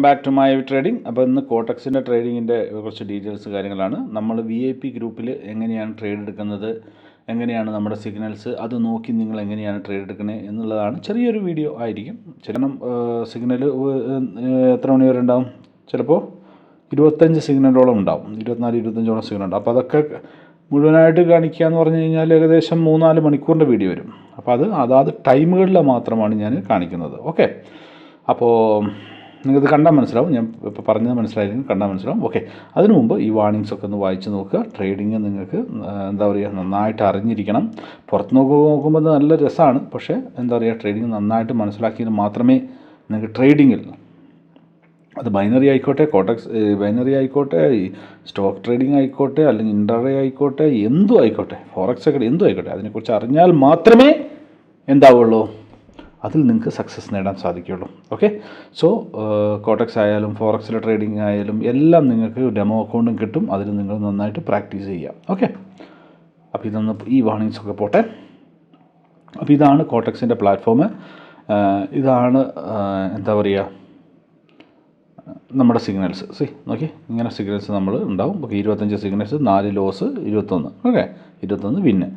Back to my trading. അപ്പോൾ ഇന്ന് കോട്ടക്സിൻ്റെ ട്രേഡിങ്ങിൻ്റെ കുറച്ച് ഡീറ്റെയിൽസ് കാര്യങ്ങളാണ്. നമ്മൾ VIP ഗ്രൂപ്പിൽ എങ്ങനെയാണ് ട്രേഡ് എടുക്കുന്നത്, എങ്ങനെയാണ് നമ്മുടെ സിഗ്നൽസ് അത് നോക്കി നിങ്ങൾ എങ്ങനെയാണ് ട്രേഡ് എടുക്കുന്നത് എന്നുള്ളതാണ്. ചെറിയൊരു വീഡിയോ ആയിരിക്കും. കാരണം സിഗ്നൽ എത്ര മണി വരെ ഉണ്ടാവും? ചിലപ്പോൾ 25 സിഗ്നലോളം ഉണ്ടാവും, 24-25ഓളം സിഗ്നൽ ഉണ്ടാവും. അപ്പോൾ അതൊക്കെ മുഴുവനായിട്ട് കാണിക്കുക എന്ന് പറഞ്ഞു കഴിഞ്ഞാൽ ഏകദേശം 3-4 മണിക്കൂറിൻ്റെ വീഡിയോ വരും. അപ്പോൾ അതാത് ടൈമുകളിൽ മാത്രമാണ് ഞാൻ കാണിക്കുന്നത്. ഓക്കെ, അപ്പോൾ നിങ്ങൾക്കിത് കണ്ടാൽ മനസ്സിലാവും. ഞാൻ ഇപ്പോൾ പറഞ്ഞത് മനസ്സിലായിരിക്കും, കണ്ടാൽ മനസ്സിലാവും. ഓക്കെ, അതിനു മുമ്പ് ഈ വാർണിങ്സൊക്കെ ഒന്ന് വായിച്ച് നോക്കുക. ട്രേഡിങ് നിങ്ങൾക്ക് എന്താ പറയുക, നന്നായിട്ട് അറിഞ്ഞിരിക്കണം. പുറത്ത് നോക്കുമ്പോൾ നല്ല രസമാണ്, പക്ഷേ എന്താ പറയുക, ട്രേഡിങ് നന്നായിട്ട് മനസ്സിലാക്കിയാൽ മാത്രമേ നിങ്ങൾക്ക് ട്രേഡിങ്ങിൽ, അത് ബൈനറി ആയിക്കോട്ടെ, കോട്ടക്സ് ബൈനറി ആയിക്കോട്ടെ, ഈ സ്റ്റോക്ക് ട്രേഡിംഗ് ആയിക്കോട്ടെ, അല്ലെങ്കിൽ ഇൻട്രാഡേ ആയിക്കോട്ടെ, എന്തും ആയിക്കോട്ടെ, ഫോറക്സ് ഒക്കെ എന്തും ആയിക്കോട്ടെ, അതിനെക്കുറിച്ച് അറിഞ്ഞാൽ മാത്രമേ എന്താവുള്ളൂ, അതിൽ നിങ്ങൾക്ക് സക്സസ് നേടാൻ സാധിക്കുകയുള്ളൂ. ഓക്കെ, സോ കോട്ടക്സ് ആയാലും ഫോറക്സിലെ ട്രേഡിംഗ് ആയാലും എല്ലാം നിങ്ങൾക്ക് ഡെമോ അക്കൗണ്ടും കിട്ടും. അതിൽ നിങ്ങൾ നന്നായിട്ട് പ്രാക്ടീസ് ചെയ്യാം. ഓക്കെ, അപ്പോൾ ഇതൊന്ന് ഈ വാർണിങ്സ് ഒക്കെ പോട്ടെ. അപ്പോൾ ഇതാണ് കോട്ടക്സിൻ്റെ പ്ലാറ്റ്ഫോം. ഇതാണ് എന്താ പറയുക, നമ്മുടെ സിഗ്നൽസ്. നോക്കി, ഇങ്ങനെ സിഗ്നൽസ് നമ്മൾ ഉണ്ടാവും. Okay, 25 signals, 4 loss, 21. Okay, 21 win.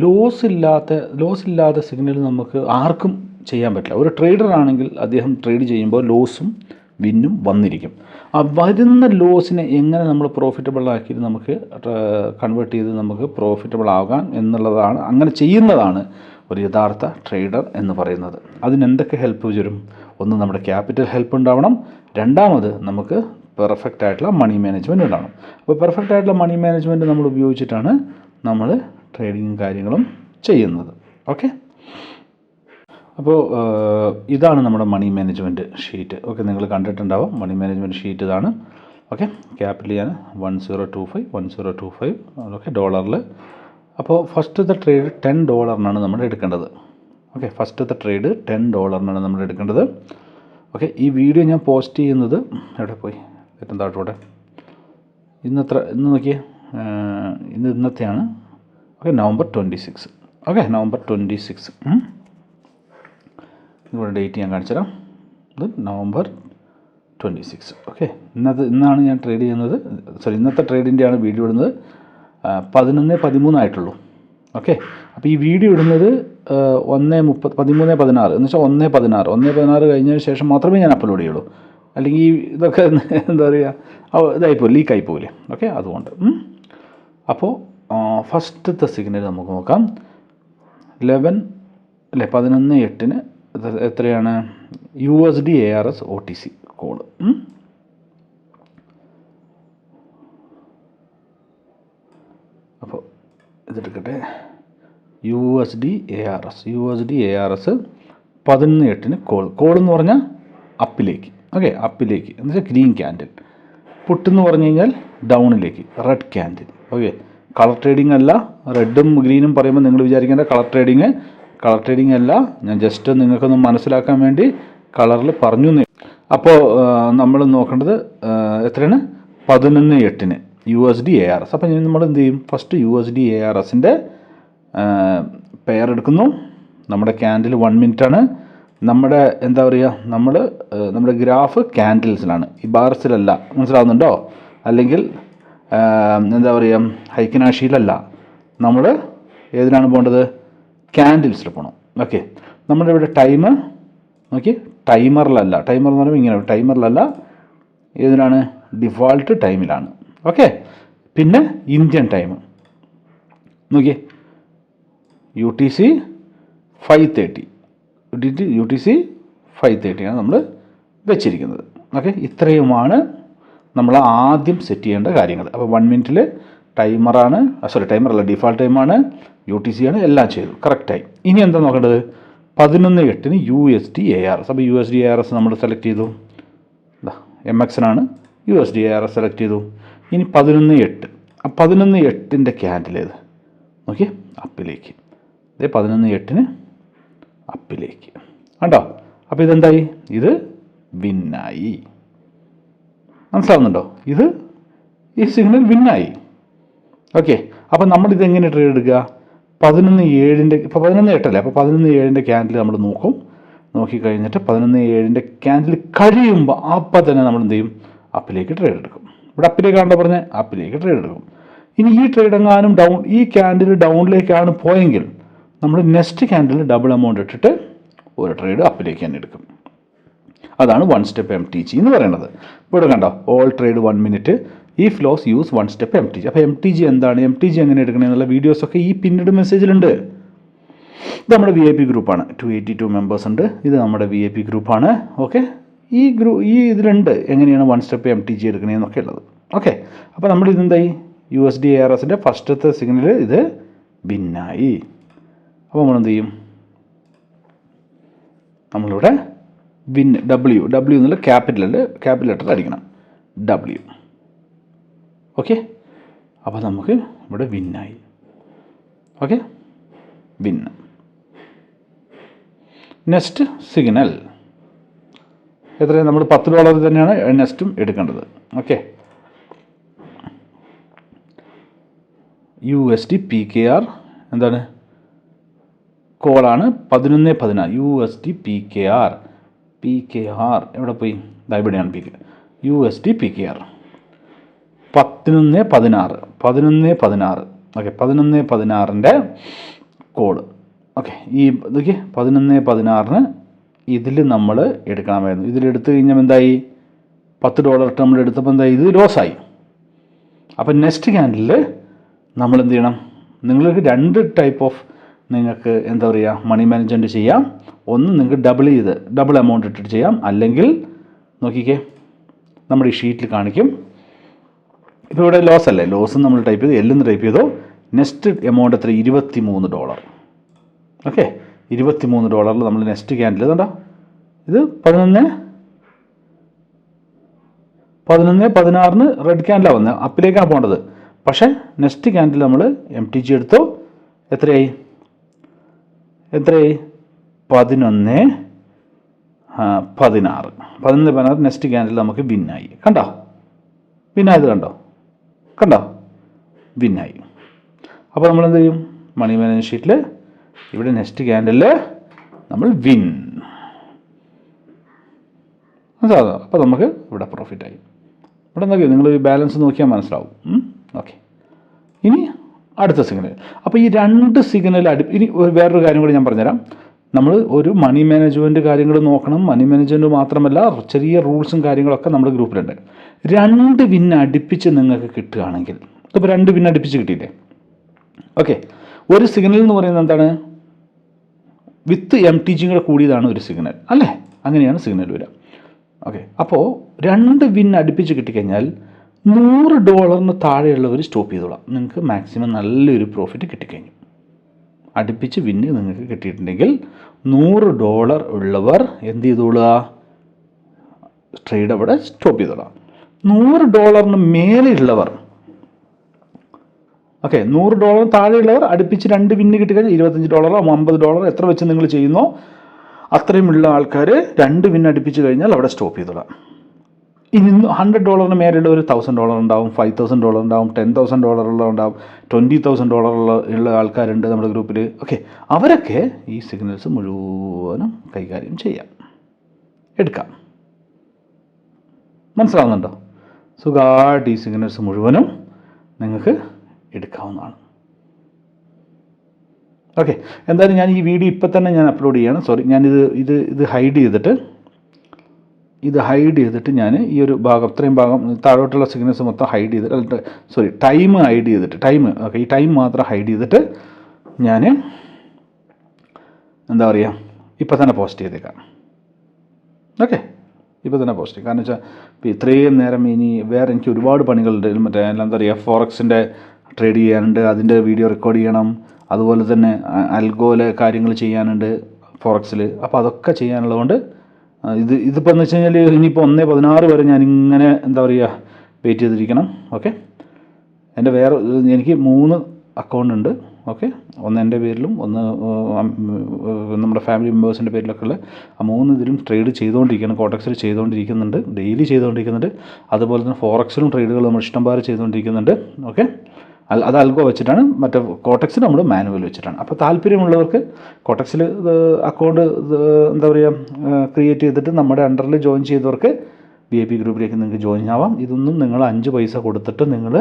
Loss ഇല്ലാത്ത സിഗ്നൽ നമുക്ക് ആർക്കും ചെയ്യാൻ പറ്റില്ല. ഒരു ട്രേഡർ ആണെങ്കിൽ അദ്ദേഹം ട്രേഡ് ചെയ്യുമ്പോൾ ലോസും വിന്നും വന്നിരിക്കും. ആ വരുന്ന ലോസിനെ എങ്ങനെ നമ്മൾ പ്രോഫിറ്റബിൾ ആക്കിയിട്ട് നമുക്ക് കൺവേർട്ട് ചെയ്ത് നമുക്ക് പ്രോഫിറ്റബിൾ ആകാം എന്നുള്ളതാണ്, അങ്ങനെ ചെയ്യുന്നതാണ് ഒരു യഥാർത്ഥ ട്രേഡർ എന്ന് പറയുന്നത്. അതിനെന്തൊക്കെ ഹെൽപ്പ് വരും? ഒന്ന്, നമ്മുടെ ക്യാപിറ്റൽ ഹെൽപ്പ് ഉണ്ടാവണം. രണ്ടാമത്, നമുക്ക് പെർഫെക്റ്റ് ആയിട്ടുള്ള മണി മാനേജ്മെൻറ്റ് ഉണ്ടാവണം. അപ്പോൾ പെർഫെക്റ്റ് ആയിട്ടുള്ള മണി മാനേജ്മെൻറ്റ് നമ്മൾ ഉപയോഗിച്ചിട്ടാണ് നമ്മൾ ട്രേഡിങ്ങും കാര്യങ്ങളും ചെയ്യുന്നത്. ഓക്കെ, അപ്പോൾ ഇതാണ് നമ്മുടെ മണി മാനേജ്മെൻറ്റ് ഷീറ്റ്. ഓക്കെ, നിങ്ങൾ കണ്ടിട്ടുണ്ടാവും മണി മാനേജ്മെൻറ്റ് ഷീറ്റ് ഇതാണ്. ഓക്കെ, ക്യാപിറ്റൽ ഞാൻ 1025 ഓക്കെ ഡോളറിൽ. അപ്പോൾ ഫസ്റ്റത്തെ ട്രേഡ് $10 നമ്മൾ എടുക്കേണ്ടത്. ഓക്കെ, ഫസ്റ്റത്തെ ട്രേഡ് $10 നമ്മൾ എടുക്കേണ്ടത്. ഓക്കെ, ഈ വീഡിയോ ഞാൻ പോസ്റ്റ് ചെയ്യുന്നത് എവിടെ പോയി, ഏറ്റവും താഴോട്ടെ, ഇന്ന് നോക്കിയേ, ഇന്നത്തെയാണ്. Okay, November 26. Okay, November 26. ഇവിടെ ഡേറ്റ് ഞാൻ കാണിച്ചുതരാം. ഇത് November 26. ഓക്കെ, ഇന്നാണ് ഞാൻ ട്രേഡ് ചെയ്യുന്നത്. ഇന്നത്തെ ട്രേഡിൻ്റെയാണ് വീഡിയോ ഇടുന്നത്. 11:13 ആയിട്ടുള്ളൂ. ഓക്കെ, അപ്പോൾ ഈ വീഡിയോ ഇടുന്നത് 13:16 എന്ന് വെച്ചാൽ 1:16 കഴിഞ്ഞതിന് ശേഷം മാത്രമേ ഞാൻ അപ്ലോഡ് ചെയ്യുള്ളൂ. അല്ലെങ്കിൽ ഇതൊക്കെ എന്താ പറയുക, ലീക്കായി പോകില്ലേ. ഓക്കെ, അതുകൊണ്ട് അപ്പോൾ ഫസ്റ്റത്തെ സിഗ്നൽ നമുക്ക് നോക്കാം. 11:8 എത്രയാണ്? USD ARS OTC code. അപ്പോൾ ഇതെടുക്കട്ടെ. USD ARS 11:8 കോൾ എന്ന് പറഞ്ഞാൽ അപ്പിലേക്ക്. ഓക്കെ, അപ്പിലേക്ക് എന്ന് വെച്ചാൽ ഗ്രീൻ ക്യാൻഡിൽ. പുട്ടെന്ന് പറഞ്ഞു കഴിഞ്ഞാൽ ഡൗണിലേക്ക്, red candle. Okay, colour trading അല്ല. റെഡും ഗ്രീനും പറയുമ്പോൾ നിങ്ങൾ വിചാരിക്കേണ്ട കളർ ട്രേഡിംഗ് അല്ല. ഞാൻ ജസ്റ്റ് നിങ്ങൾക്കൊന്ന് മനസ്സിലാക്കാൻ വേണ്ടി കളറിൽ പറഞ്ഞു. അപ്പോൾ നമ്മൾ നോക്കേണ്ടത് എത്രയാണ്? 11:8 USD ARS. അപ്പോൾ നമ്മൾ എന്ത് ചെയ്യും? ഫസ്റ്റ് USD ARSൻ്റെ പെയർ എടുക്കുന്നു. നമ്മുടെ ക്യാൻഡിൽ 1 മിനിറ്റാണ്. നമ്മുടെ എന്താ പറയുക, നമ്മുടെ ഗ്രാഫ് ക്യാൻഡിൽസിലാണ്, ഈ ബാർസിലല്ല. മനസ്സിലാവുന്നുണ്ടോ? അല്ലെങ്കിൽ എന്താ പറയുക, ഹൈക്കിനാഷിയിലല്ല. നമ്മൾ ഏതിനാണ് പോകേണ്ടത്? ക്യാൻഡിൽസിൽ പോകണം. ഓക്കെ, നമ്മുടെ ഇവിടെ ടൈം നോക്കി, ടൈമറിലല്ല. ടൈമർ എന്ന് പറയുമ്പോൾ ഇങ്ങനെ, ടൈമറിലല്ല. ഏതിനാണ്? ഡിഫോൾട്ട് ടൈമിലാണ്. ഓക്കെ, പിന്നെ ഇന്ത്യൻ ടൈം നോക്കിയേ, UTC 5:30 ആണ് നമ്മൾ വെച്ചിരിക്കുന്നത്. ഓക്കെ, ഇത്രയുമാണ് നമ്മൾ ആദ്യം സെറ്റ് ചെയ്യേണ്ട കാര്യങ്ങൾ. അപ്പോൾ 1 മിനിറ്റിൽ ടൈമറല്ല, ഡിഫോൾട്ട് ടൈമാണ്, UTC ആണ്, എല്ലാം ചെയ്തു കറക്റ്റായി. ഇനി എന്താ നോക്കേണ്ടത്? 11:8 USD ARS. അപ്പോൾ USD ARS നമ്മൾ സെലക്ട് ചെയ്തു. MXനാണ് USD ARS സെലക്ട് ചെയ്തു. ഇനി 11:8. 11:8 ക്യാൻഡിൽ ഏത് നോക്കിയേ, അപ്പിലേക്ക്. 11:8 അപ്പിലേക്ക് കണ്ടോ? അപ്പോൾ ഇതെന്തായി? ഇത് വിന്നായി. മനസ്സിലാവുന്നുണ്ടോ? ഈ സിഗ്നൽ വിന്നായി. ഓക്കെ, അപ്പോൾ നമ്മളിതെങ്ങനെ ട്രേഡ് എടുക്കുക? 11:7 ഇപ്പോൾ 11:8 അല്ലേ, അപ്പോൾ 11:7 ക്യാൻഡിൽ നമ്മൾ നോക്കും. നോക്കിക്കഴിഞ്ഞിട്ട് 11:07 ക്യാൻഡിൽ കഴിയുമ്പോൾ അപ്പം തന്നെ നമ്മൾ എന്ത് ചെയ്യും, അപ്പിലേക്ക് ട്രേഡ് എടുക്കും. ഇവിടെ അപ്പിലേക്കാണല്ലോ പറഞ്ഞത്, അപ്പിലേക്ക് ട്രേഡ് എടുക്കും. ഇനി ഈ ട്രേഡ് എങ്ങാനും ഈ ക്യാൻഡിൽ ഡൗണിലേക്കാണ് പോയെങ്കിൽ നമ്മൾ നെക്സ്റ്റ് ക്യാൻഡിൽ ഡബിൾ എമൗണ്ട് ഇട്ടിട്ട് ഒരു ട്രേഡ് അപ്പിലേക്ക് തന്നെ എടുക്കും. അതാണ് 1 സ്റ്റെപ്പ് MTG എന്ന് പറയുന്നത്. ഇവിടെ കണ്ടോ, ഓൾ ട്രേഡ് 1 മിനിറ്റ്, ഈ ഫ്ലോസ് യൂസ് 1 സ്റ്റെപ്പ് MTG. അപ്പോൾ MTG എന്താണ്, MTG എങ്ങനെ എടുക്കണേ എന്നുള്ള വീഡിയോസൊക്കെ ഈ പിന്നീട് മെസ്സേജിലുണ്ട്. ഇത് നമ്മുടെ VIP ഗ്രൂപ്പാണ്, 282 മെമ്പേഴ്സ് ഉണ്ട്. ഇത് നമ്മുടെ VIP ഗ്രൂപ്പാണ്. ഓക്കെ, ഈ ഇതിലുണ്ട് എങ്ങനെയാണ് 1 സ്റ്റെപ്പ് MTG എടുക്കണേന്നൊക്കെ ഉള്ളത്. ഓക്കെ, അപ്പോൾ നമ്മൾ ഇതെന്തായി, USD ARSൻ്റെ ഫസ്റ്റത്തെ സിഗ്നൽ ഇത് ഭിന്നായി. അപ്പോൾ നമ്മളെന്ത് ചെയ്യും, നമ്മളിവിടെ W എന്നുള്ള ക്യാപിറ്റൽ ലെറ്റർ അടിക്കണം, W. ഓക്കെ, അപ്പോൾ നമുക്ക് ഇവിടെ വിന്നായി. ഓക്കെ, വിന്ന്. നെക്സ്റ്റ് സിഗ്നൽ എത്രയാണ്, നമ്മൾ $10 തന്നെയാണ് നെക്സ്റ്റും എടുക്കേണ്ടത്. ഓക്കെ, USD PKR എന്താണ്, കോളാണ് 11:14. USD PKR എവിടെ പോയി, ഇവിടെയാണ് USD PKR 11:16. ഓക്കെ, 11:16ൻ്റെ കോഡ്. ഓക്കെ, ഈ ഇതൊക്കെ 11:16 ഇതിൽ നമ്മൾ എടുക്കണമായിരുന്നു. ഇതിലെടുത്ത് കഴിഞ്ഞാൽ എന്തായി, $10 നമ്മൾ എടുത്തപ്പോൾ എന്തായി, ഇത് ലോസായി. അപ്പം നെക്സ്റ്റ് ക്യാൻഡിൽ നമ്മൾ എന്ത് ചെയ്യണം, നിങ്ങൾക്ക് 2 ടൈപ്പ് ഓഫ് നിങ്ങൾക്ക് എന്താ പറയുക മണി മാനേജ്മെൻറ്റ് ചെയ്യാം. ഒന്ന് നിങ്ങൾക്ക് ഡബിൾ എമൗണ്ട് ഇട്ടിട്ട് ചെയ്യാം, അല്ലെങ്കിൽ നോക്കിക്കേ നമ്മുടെ ഈ ഷീറ്റിൽ കാണിക്കും. ഇപ്പോൾ ഇവിടെ ലോസ് അല്ലേ, ലോസ് നമ്മൾ ടൈപ്പ് ചെയ്ത് എല്ലെന്ന് ടൈപ്പ് ചെയ്തോ. നെക്സ്റ്റ് എമൗണ്ട് എത്ര, $23. ഓക്കെ, $23 നമ്മൾ നെക്സ്റ്റ് ക്യാൻഡിൽ കണ്ടോ, ഇത് 11:16 റെഡ് ക്യാൻഡിലാണ് വന്നത്, അപ്പിലേക്കാണ് പോകേണ്ടത്. പക്ഷേ നെക്സ്റ്റ് ക്യാൻഡിൽ നമ്മൾ MTG എടുത്തോ, എത്രയായി 11:16 നെക്സ്റ്റ് ക്യാൻഡിൽ നമുക്ക് വിന്നായി. കണ്ടോ, വിന്നായത് കണ്ടോ, വിന്നായി. അപ്പോൾ നമ്മൾ എന്ത് ചെയ്യും, മണി മാനേജ്മെൻറ്റ് ഷീറ്റിൽ ഇവിടെ നെക്സ്റ്റ് ക്യാൻഡിൽ നമ്മൾ വിൻ. മനസ്സിലാകുക, അപ്പോൾ നമുക്ക് ഇവിടെ പ്രോഫിറ്റായി. ഇവിടെ നോക്കിയോ, നിങ്ങൾ ബാലൻസ് നോക്കിയാൽ മനസ്സിലാവും. ഓക്കെ, ഇനി അടുത്ത സിഗ്നൽ. അപ്പോൾ ഈ 2 സിഗ്നൽ ഇനി വേറൊരു കാര്യം കൂടി ഞാൻ പറഞ്ഞുതരാം. നമ്മൾ ഒരു മണി മാനേജ്മെൻറ്റ് കാര്യങ്ങൾ നോക്കണം. മണി മാനേജ്മെൻറ്റ് മാത്രമല്ല, ചെറിയ റൂൾസും കാര്യങ്ങളൊക്കെ നമ്മുടെ ഗ്രൂപ്പിലുണ്ട്. 2 വിൻ അടുപ്പിച്ച് നിങ്ങൾക്ക് കിട്ടുകയാണെങ്കിൽ, ഇപ്പോൾ 2 വിൻ അടുപ്പിച്ച് കിട്ടിയില്ലേ. ഓക്കെ, ഒരു സിഗ്നൽ എന്ന് പറയുന്നത് എന്താണ്, വിത്ത് MTG കൂടെ കൂടിയതാണ് ഒരു സിഗ്നൽ അല്ലേ, അങ്ങനെയാണ് സിഗ്നൽ വരിക. ഓക്കെ, അപ്പോൾ 2 വിൻ അടുപ്പിച്ച് കിട്ടിക്കഴിഞ്ഞാൽ $100 താഴെയുള്ളവർ സ്റ്റോപ്പ് ചെയ്തോളാം. നിങ്ങൾക്ക് മാക്സിമം നല്ലൊരു പ്രോഫിറ്റ് കിട്ടിക്കഴിഞ്ഞു. അടുപ്പിച്ച് വിന്ന് നിങ്ങൾക്ക് കിട്ടിയിട്ടുണ്ടെങ്കിൽ $100 ഉള്ളവർ എന്ത് ചെയ്തോളുക, ട്രേഡ് അവിടെ സ്റ്റോപ്പ് ചെയ്തോളാം. $100 മേലെയുള്ളവർ, ഓക്കെ, $100 താഴെയുള്ളവർ അടുപ്പിച്ച് 2 വിന്ന് കിട്ടിക്കഴിഞ്ഞാൽ $25 $50 എത്ര വെച്ച് നിങ്ങൾ ചെയ്യുന്നോ അത്രയുമുള്ള ആൾക്കാർ 2 വിന്ന് അടുപ്പിച്ച് കഴിഞ്ഞാൽ അവിടെ സ്റ്റോപ്പ് ചെയ്തോളാം. ഇനി $100 മേലെയുള്ളവർ $1,000 ഉണ്ടാവും, $5,000 ഉണ്ടാവും, $10,000 ഉണ്ടാവും, $20,000 ഉള്ള ആൾക്കാരുണ്ട് നമ്മുടെ ഗ്രൂപ്പിൽ. ഓക്കെ, അവരൊക്കെ ഈ സിഗ്നൽസ് മുഴുവനും കൈകാര്യം ചെയ്യാം, എടുക്കാം. മനസ്സിലാവുന്നുണ്ടോ? സുഖമായിട്ട് ഈ സിഗ്നൽസ് മുഴുവനും നിങ്ങൾക്ക് എടുക്കാവുന്നതാണ്. ഓക്കെ, എന്തായാലും ഞാൻ ഈ വീഡിയോ ഇപ്പം തന്നെ ഞാൻ അപ്ലോഡ് ചെയ്യാണ്. സോറി, ഞാനിത് ഹൈഡ് ചെയ്തിട്ട് ഞാൻ ഈ ഒരു ഭാഗം, ഇത്രയും ഭാഗം താഴോട്ടുള്ള സിഗ്നൽസ് മൊത്തം ഹൈഡ് ചെയ്തിട്ട്, ടൈം ഹൈഡ് ചെയ്തിട്ട്, ഓക്കെ, ഈ ടൈം മാത്രം ഹൈഡ് ചെയ്തിട്ട് ഞാൻ എന്താ പറയുക ഇപ്പം തന്നെ പോസ്റ്റ് ചെയ്തേക്കാം. ഓക്കെ, ഇപ്പോൾ തന്നെ പോസ്റ്റ് ചെയ്യും. കാരണം വെച്ചാൽ ഇപ്പോൾ ഇത്രയും നേരം ഇനി വേറെ എനിക്ക് ഒരുപാട് പണികളുണ്ട്. മറ്റേ എന്താ പറയുക, ഫോറക്സിൻ്റെ ട്രേഡ് ചെയ്യാനുണ്ട്, അതിൻ്റെ വീഡിയോ റെക്കോർഡ് ചെയ്യണം. അതുപോലെ തന്നെ അൽഗോയിലെ കാര്യങ്ങൾ ചെയ്യാനുണ്ട് ഫോറക്സിൽ. അപ്പോൾ അതൊക്കെ ചെയ്യാനുള്ളതുകൊണ്ട് ഇതിപ്പോൾ എന്ന് വെച്ച് കഴിഞ്ഞാൽ ഇനിയിപ്പോൾ 1:16 വരെ ഞാനിങ്ങനെ എന്താ പറയുക വെയിറ്റ് ചെയ്തിരിക്കണം. ഓക്കെ, എനിക്ക് 3 അക്കൗണ്ട് ഉണ്ട്. ഓക്കെ, ഒന്ന് എൻ്റെ പേരിലും ഒന്ന് നമ്മുടെ ഫാമിലി മെമ്പേഴ്സിൻ്റെ പേരിലൊക്കെ ഉള്ള ആ 3 ഇതിലും ട്രേഡ് ചെയ്തുകൊണ്ടിരിക്കുകയാണ്. കോട്ടക്സിൽ ചെയ്തുകൊണ്ടിരിക്കുന്നുണ്ട്, ഡെയിലി ചെയ്തുകൊണ്ടിരിക്കുന്നുണ്ട്. അതുപോലെ തന്നെ ഫോറക്സിലും ട്രേഡുകൾ നമ്മൾ ഇഷ്ടംപോലെ ചെയ്തുകൊണ്ടിരിക്കുന്നുണ്ട്. ഓക്കെ, അത് അൽഗോ വെച്ചിട്ടാണ്, മറ്റേ കോട്ടക്സിൽ നമ്മൾ മാനുവൽ വെച്ചിട്ടാണ്. അപ്പോൾ താല്പര്യമുള്ളവർക്ക് കോട്ടക്സിൽ അക്കൗണ്ട് എന്താ പറയുക ക്രിയേറ്റ് ചെയ്തിട്ട് നമ്മുടെ അണ്ടറിൽ ജോയിൻ ചെയ്തവർക്ക് VIP ഗ്രൂപ്പിലേക്ക് നിങ്ങൾക്ക് ജോയിൻ ആവാം. ഇതൊന്നും നിങ്ങൾ 5 പൈസ കൊടുത്തിട്ട് നിങ്ങൾ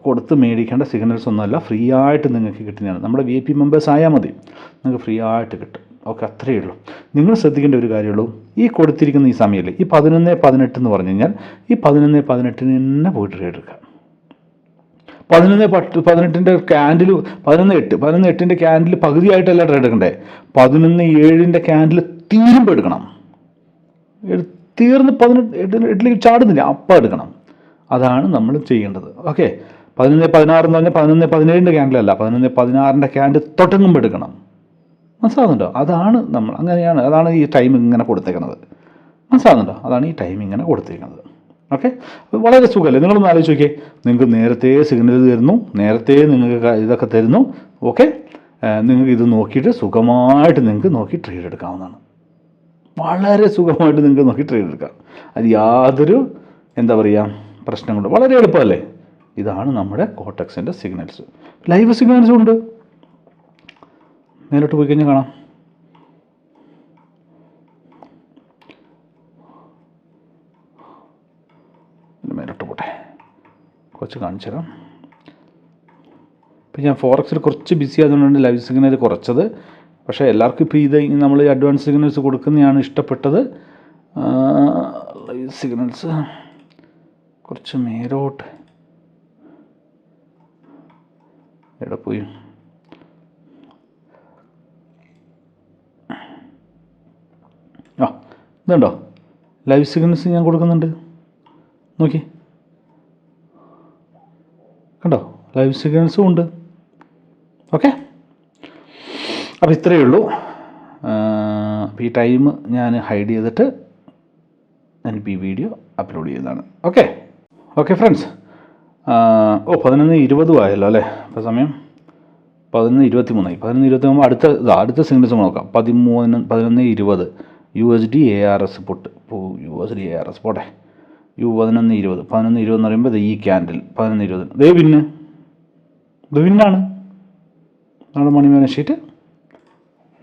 കൊടുത്ത് മേടിക്കേണ്ട സിഗ്നൽസ് ഒന്നുമല്ല, ഫ്രീ ആയിട്ട് നിങ്ങൾക്ക് കിട്ടുന്നതാണ്. നമ്മുടെ VIP മെമ്പേഴ്സ് ആയാൽ മതി, നിങ്ങൾക്ക് ഫ്രീ ആയിട്ട് കിട്ടും. ഓക്കെ, അത്രയേ ഉള്ളൂ. നിങ്ങൾ ശ്രദ്ധിക്കേണ്ട ഒരു കാര്യമുള്ളൂ, ഈ കൊടുത്തിരിക്കുന്ന ഈ സമയമില്ലേ, ഈ 11-18 എന്ന് പറഞ്ഞു കഴിഞ്ഞാൽ ഈ 11-18 തന്നെ പോയിട്ട് ട്രേഡ് എടുക്കാം. 11-18 ക്യാൻഡിൽ 11-8 ക്യാൻഡിൽ പകുതിയായിട്ടല്ല ട്രേഡ് എടുക്കണ്ടേ, 11-7 ക്യാൻഡിൽ തീരുമ്പോൾ എടുക്കണം. തീർന്ന് 18 ചാടുന്നില്ല, അപ്പം എടുക്കണം. അതാണ് നമ്മൾ ചെയ്യേണ്ടത്. ഓക്കെ, 11-16 എന്ന് പറഞ്ഞാൽ 11-17 ക്യാൻഡിലല്ല, 11-16 ക്യാൻഡിൽ തൊട്ടങ്ങുമ്പോൾ എടുക്കണം. മനസ്സിലാകുന്നുണ്ടോ? അതാണ് നമ്മൾ അങ്ങനെയാണ്, അതാണ് ഈ ടൈം ഇങ്ങനെ കൊടുത്തേക്കുന്നത്. മനസ്സിലാകുന്നുണ്ടോ? അതാണ് ഈ ടൈം ഇങ്ങനെ കൊടുത്തേക്കുന്നത്. ഓക്കെ, വളരെ സുഖമല്ലേ? നിങ്ങളൊന്ന് ആലോചിച്ച് നോക്കിയേ, നിങ്ങൾക്ക് നേരത്തെ സിഗ്നൽ തരുന്നു, നേരത്തെ നിങ്ങൾക്ക് ഇതൊക്കെ തരുന്നു. ഓക്കെ, നിങ്ങൾക്ക് ഇത് നോക്കിയിട്ട് സുഖമായിട്ട് നിങ്ങൾക്ക് നോക്കി ട്രേഡ് എടുക്കാവുന്നതാണ്. വളരെ സുഖമായിട്ട് നിങ്ങൾക്ക് നോക്കി ട്രേഡ് എടുക്കാം. അത് യാതൊരു എന്താ പറയുക പ്രശ്നങ്ങളുണ്ട്, വളരെ എളുപ്പമല്ലേ? ഇതാണ് നമ്മുടെ കോട്ടക്സിൻ്റെ സിഗ്നൽസ്. ലൈവ് സിഗ്നൽസും ഉണ്ട്. മേലോട്ട് പോയി കഴിഞ്ഞാൽ കാണാം. മേലോട്ട് പോട്ടെ, കുറച്ച് കാണിച്ചു തരാം. ഇപ്പം ഞാൻ ഫോറക്സിൽ കുറച്ച് ബിസി ആയതുകൊണ്ടാണ് ലൈവ് സിഗ്നൽ കുറച്ചത്. പക്ഷേ എല്ലാവർക്കും ഇപ്പോൾ ഇത് നമ്മൾ അഡ്വാൻസ് സിഗ്നൽസ് കൊടുക്കുന്നതാണ് ഇഷ്ടപ്പെട്ടത്. ലൈവ് സിഗ്നൽസ് കുറച്ച് മേലോട്ട് എവിടെ പോയി? ഇതുണ്ടോ ലൈവ് സിഗ്നൽസ് ഞാൻ കൊടുക്കുന്നുണ്ട്, നോക്കി കണ്ടോ, ലൈവ് സിഗ്നൽസും ഉണ്ട്. ഓക്കെ, അപ്പോൾ ഇത്രയേ ഉള്ളൂ. അപ്പോൾ ഈ ടൈം ഞാൻ ഹൈഡ് ചെയ്തിട്ട് ഞാനിപ്പോൾ ഈ വീഡിയോ അപ്ലോഡ് ചെയ്യുന്നതാണ്. Okay friends. 11:20 ആയല്ലോ അല്ലേ? ഇപ്പോൾ സമയം 11:23 11:20 അടുത്ത സിഗ്നൽസ് നോക്കാം. 11:20 USD ARS പൊട്ട്. USD ARS പോട്ടെ. 11:20 എന്ന് പറയുമ്പോൾ ഈ ക്യാൻഡിൽ 11:20 ഇത് വിന്നാണ് നമ്മുടെ മണി മാനേജ് ഷീറ്റ്.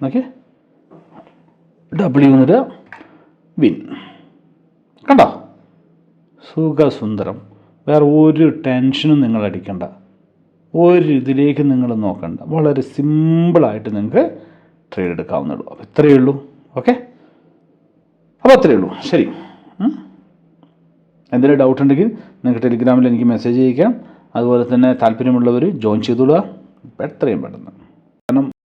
ഓക്കെ, W എന്നിട്ട് വിൻ. കണ്ടോ, സുഖസുന്ദരം. വേറെ ഒരു ടെൻഷനും നിങ്ങൾ അടിക്കണ്ട, ഒരു ഇതിലേക്ക് നിങ്ങൾ നോക്കണ്ട. വളരെ സിമ്പിളായിട്ട് നിങ്ങൾക്ക് ട്രേഡ് എടുക്കാവുന്നുള്ളൂ. അപ്പോൾ ഇത്രയേ ഉള്ളൂ. ഓക്കെ, അപ്പോൾ അത്രയേ ഉള്ളൂ. ശരി, എന്തെങ്കിലും ഡൗട്ട് ഉണ്ടെങ്കിൽ നിങ്ങൾക്ക് ടെലിഗ്രാമിൽ എനിക്ക് മെസ്സേജ് അയക്കാം. അതുപോലെ തന്നെ താല്പര്യമുള്ളവർ ജോയിൻ ചെയ്തോളുക എത്രയും പെട്ടെന്ന്. കാരണം